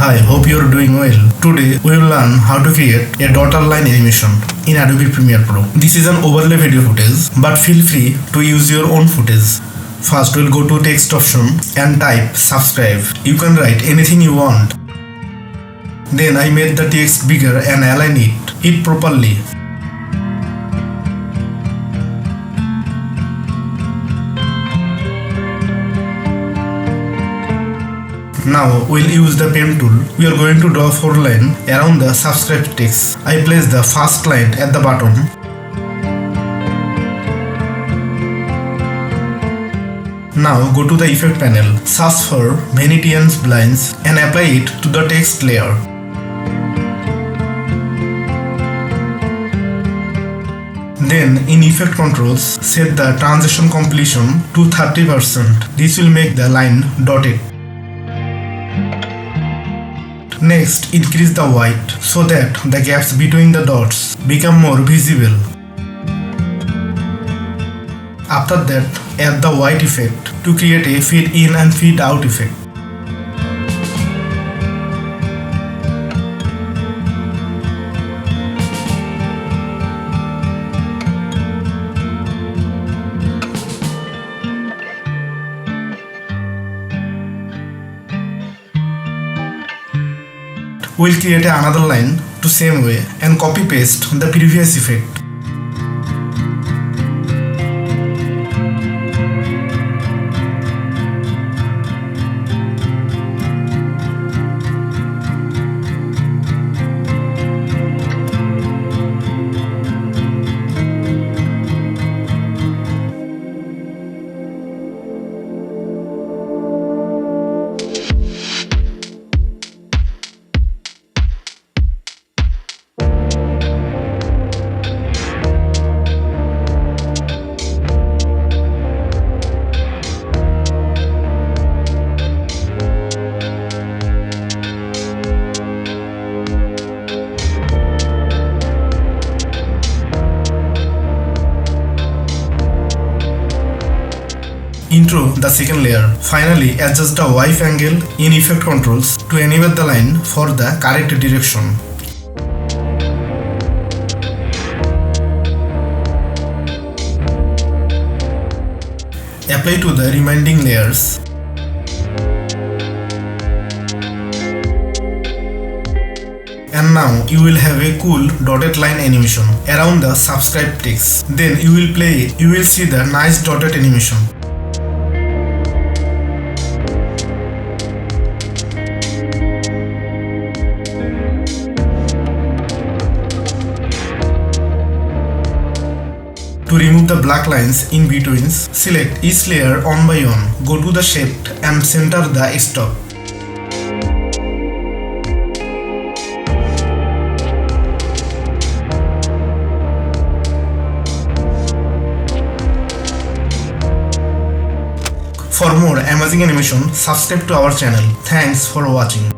Hi, hope you are doing well. Today we will learn how to create a dotted line animation in Adobe Premiere Pro. This is an overlay video footage, but feel free to use your own footage. First we'll go to text option and type subscribe. You can write anything you want. Then I made the text bigger and align it properly. Now we'll use the pen tool. We are going to draw 4 lines around the subscribe text. I place the first line at the bottom. Now go to the effect panel, search for vanity and blinds and apply it to the text layer. Then in effect controls, set the transition completion to 30%. This will make the line dotted. Next, increase the white so that the gaps between the dots become more visible. After that, add the white effect to create a fade in and fade out effect. We'll create another line to same way and copy paste the previous effect. Intro the second layer. Finally, adjust the wipe angle in effect controls to enable the line for the correct direction. Apply to the remaining layers. And now you will have a cool dotted line animation around the subscribe text. Then you will see the nice dotted animation. To remove the black lines in between, select each layer one by one. Go to the shape and center the stop. For more amazing animation, subscribe to our channel. Thanks for watching.